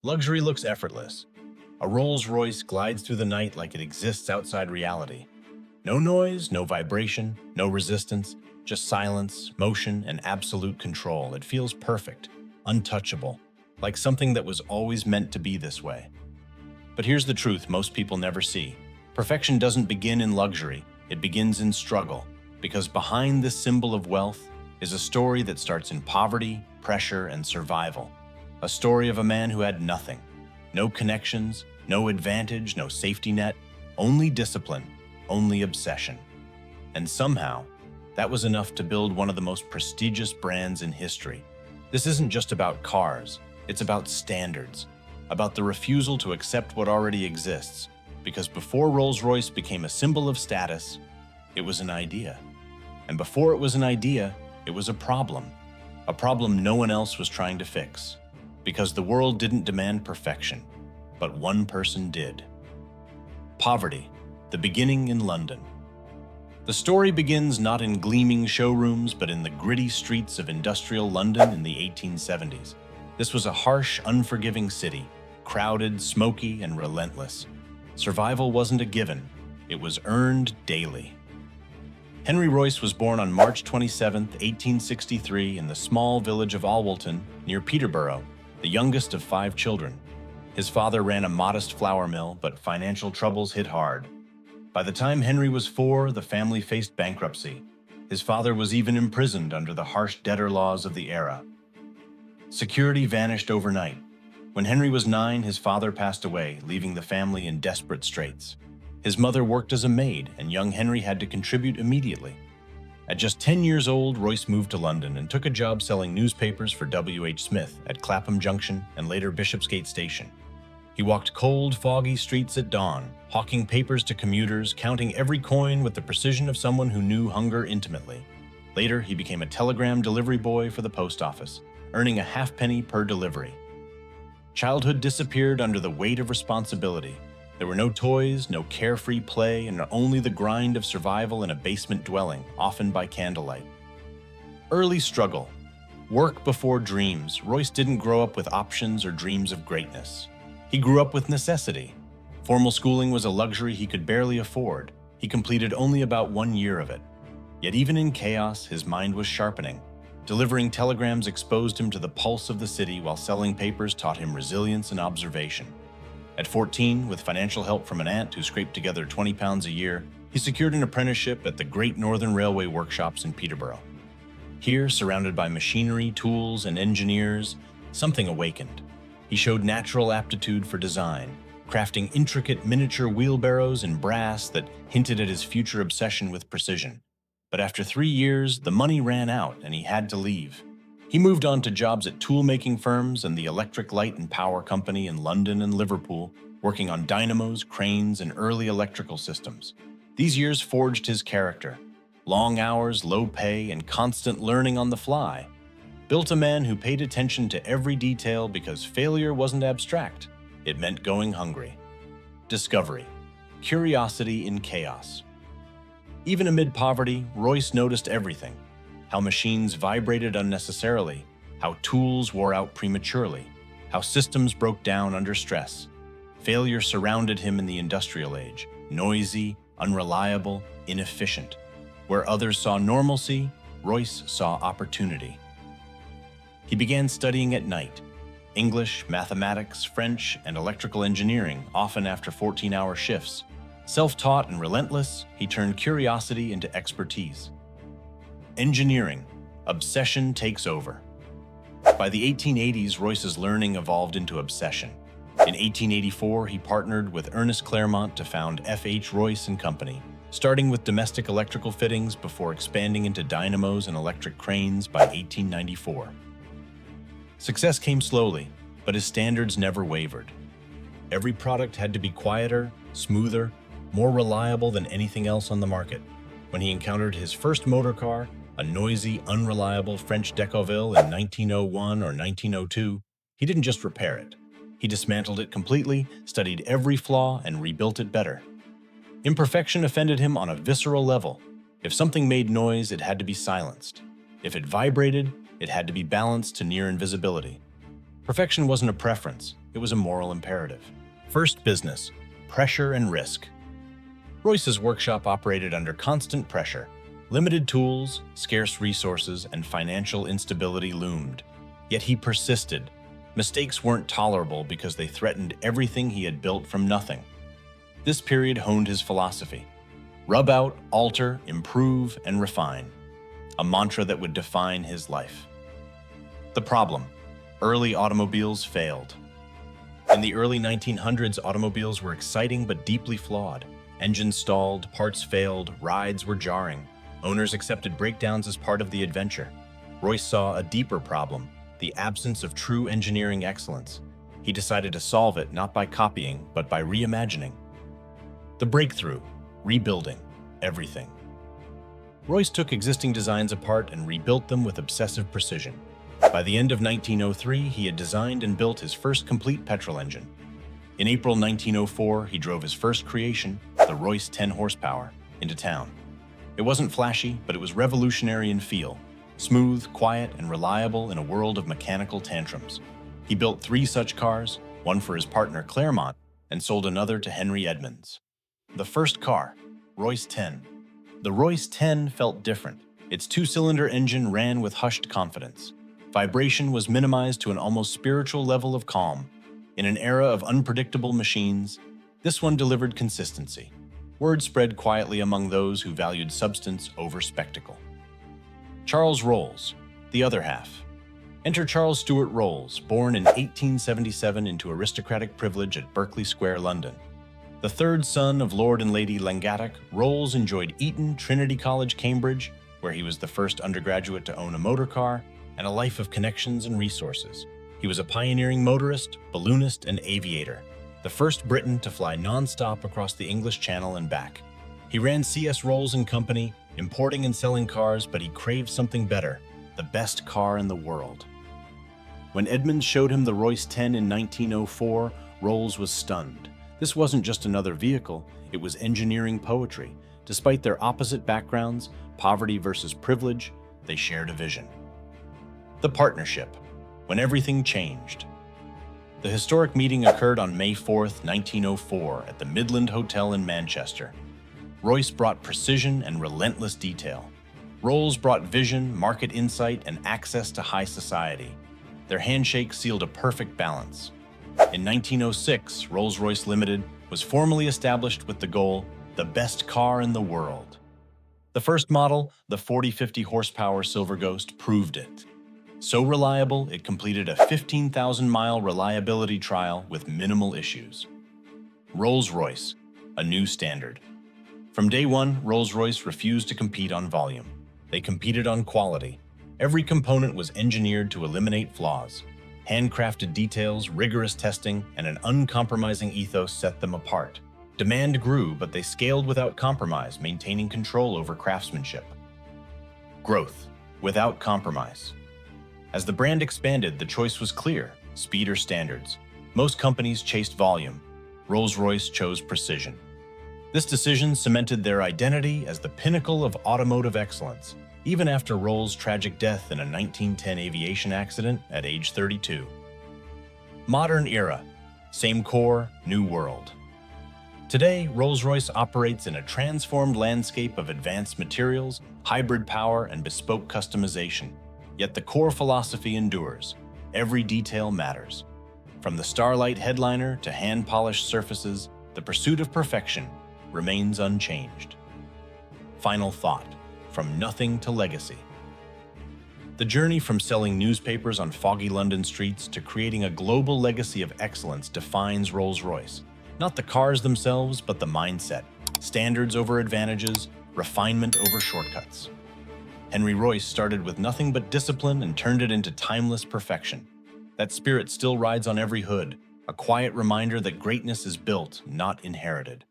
Luxury looks effortless. A Rolls-Royce glides through the night like it exists outside reality. No noise, no vibration, no resistance, just silence, motion, and absolute control. It feels perfect, untouchable, like something that was always meant to be this way. But here's the truth most people never see. Perfection doesn't begin in luxury, it begins in struggle, because behind this symbol of wealth is a story that starts in poverty, pressure, and survival. A story of a man who had nothing. No connections, no advantage, no safety net, only discipline, only obsession. And somehow, that was enough to build one of the most prestigious brands in history. This isn't just about cars, it's about standards, about the refusal to accept what already exists. Because before Rolls-Royce became a symbol of status, it was an idea. And before it was an idea, it was a problem no one else was trying to fix. Because the world didn't demand perfection, but one person did. Poverty, the beginning in London. The story begins not in gleaming showrooms, but in the gritty streets of industrial London in the 1870s. This was a harsh, unforgiving city, crowded, smoky, and relentless. Survival wasn't a given, it was earned daily. Henry Royce was born on March 27, 1863, in the small village of Alwalton, near Peterborough, the youngest of 5 children. His father ran a modest flour mill, but financial troubles hit hard. By the time Henry was 4, the family faced bankruptcy. His father was even imprisoned under the harsh debtor laws of the era. Security vanished overnight. When Henry was 9, his father passed away, leaving the family in desperate straits. His mother worked as a maid, and young Henry had to contribute immediately. At just 10 years old, Royce moved to London and took a job selling newspapers for W.H. Smith at Clapham Junction and later Bishopsgate Station. He walked cold, foggy streets at dawn, hawking papers to commuters, counting every coin with the precision of someone who knew hunger intimately. Later, he became a telegram delivery boy for the post office, earning a halfpenny per delivery. Childhood disappeared under the weight of responsibility. There were no toys, no carefree play, and only the grind of survival in a basement dwelling, often by candlelight. Early struggle. Work before dreams. Royce didn't grow up with options or dreams of greatness. He grew up with necessity. Formal schooling was a luxury he could barely afford. He completed only about 1 year of it. Yet even in chaos, his mind was sharpening. Delivering telegrams exposed him to the pulse of the city, while selling papers taught him resilience and observation. At 14, with financial help from an aunt who scraped together £20 a year, he secured an apprenticeship at the Great Northern Railway workshops in Peterborough. Here, surrounded by machinery, tools, and engineers, something awakened. He showed natural aptitude for design, crafting intricate miniature wheelbarrows in brass that hinted at his future obsession with precision. But after 3 years, the money ran out and he had to leave. He moved on to jobs at tool-making firms and the Electric Light and Power Company in London and Liverpool, working on dynamos, cranes, and early electrical systems. These years forged his character. Long hours, low pay, and constant learning on the fly built a man who paid attention to every detail because failure wasn't abstract. It meant going hungry. Discovery. Curiosity in chaos. Even amid poverty, Royce noticed everything. How machines vibrated unnecessarily, how tools wore out prematurely, how systems broke down under stress. Failure surrounded him in the industrial age, noisy, unreliable, inefficient. Where others saw normalcy, Royce saw opportunity. He began studying at night, English, mathematics, French, and electrical engineering, often after 14-hour shifts. Self-taught and relentless, he turned curiosity into expertise. Engineering. Obsession takes over. By the 1880s, Royce's learning evolved into obsession. In 1884, he partnered with Ernest Claremont to found F.H. Royce and Company, starting with domestic electrical fittings before expanding into dynamos and electric cranes by 1894. Success came slowly, but his standards never wavered. Every product had to be quieter, smoother, more reliable than anything else on the market. When he encountered his first motor car, a noisy, unreliable French Decauville in 1901 or 1902, he didn't just repair it. He dismantled it completely, studied every flaw, and rebuilt it better. Imperfection offended him on a visceral level. If something made noise, it had to be silenced. If it vibrated, it had to be balanced to near invisibility. Perfection wasn't a preference, it was a moral imperative. First business, pressure and risk. Royce's workshop operated under constant pressure. Limited tools, scarce resources, and financial instability loomed. Yet he persisted. Mistakes weren't tolerable because they threatened everything he had built from nothing. This period honed his philosophy. Rub out, alter, improve, and refine. A mantra that would define his life. The problem: early automobiles failed. In the early 1900s, automobiles were exciting but deeply flawed. Engines stalled, parts failed, rides were jarring. Owners accepted breakdowns as part of the adventure. Royce saw a deeper problem: the absence of true engineering excellence. He decided to solve it not by copying, but by reimagining. The breakthrough: rebuilding everything. Royce took existing designs apart and rebuilt them with obsessive precision. By the end of 1903, he had designed and built his first complete petrol engine. In April 1904, he drove his first creation, the Royce 10 horsepower, into town. It wasn't flashy, but it was revolutionary in feel. Smooth, quiet, and reliable in a world of mechanical tantrums. He built 3 such cars, one for his partner Claremont, and sold another to Henry Edmunds. The first car, Royce 10. The Royce 10 felt different. Its 2-cylinder engine ran with hushed confidence. Vibration was minimized to an almost spiritual level of calm. In an era of unpredictable machines, this one delivered consistency. Word spread quietly among those who valued substance over spectacle. Charles Rolls, the other half. Enter Charles Stuart Rolls, born in 1877 into aristocratic privilege at Berkeley Square, London. The third son of Lord and Lady Langattock, Rolls enjoyed Eton, Trinity College, Cambridge, where he was the first undergraduate to own a motor car, and a life of connections and resources. He was a pioneering motorist, balloonist, and aviator, the first Briton to fly non-stop across the English Channel and back. He ran C.S. Rolls and Company, importing and selling cars, but he craved something better: the best car in the world. When Edmunds showed him the Royce 10 in 1904, Rolls was stunned. This wasn't just another vehicle, it was engineering poetry. Despite their opposite backgrounds, poverty versus privilege, they shared a vision. The partnership, when everything changed. The historic meeting occurred on May 4, 1904, at the Midland Hotel in Manchester. Royce brought precision and relentless detail. Rolls brought vision, market insight, and access to high society. Their handshake sealed a perfect balance. In 1906, Rolls-Royce Limited was formally established with the goal: the best car in the world. The first model, the 4050 horsepower Silver Ghost, proved it. So reliable, it completed a 15,000-mile reliability trial with minimal issues. Rolls-Royce, a new standard. From day one, Rolls-Royce refused to compete on volume. They competed on quality. Every component was engineered to eliminate flaws. Handcrafted details, rigorous testing, and an uncompromising ethos set them apart. Demand grew, but they scaled without compromise, maintaining control over craftsmanship. Growth, without compromise. As the brand expanded, the choice was clear: speed or standards. Most companies chased volume. Rolls-Royce chose precision. This decision cemented their identity as the pinnacle of automotive excellence, even after Rolls' tragic death in a 1910 aviation accident at age 32. Modern era. Same core, new world. Today, Rolls-Royce operates in a transformed landscape of advanced materials, hybrid power, and bespoke customization. Yet the core philosophy endures. Every detail matters. From the Starlight headliner to hand-polished surfaces, the pursuit of perfection remains unchanged. Final thought: from nothing to legacy. The journey from selling newspapers on foggy London streets to creating a global legacy of excellence defines Rolls-Royce. Not the cars themselves, but the mindset. Standards over advantages, refinement over shortcuts. Henry Royce started with nothing but discipline and turned it into timeless perfection. That spirit still rides on every hood, a quiet reminder that greatness is built, not inherited.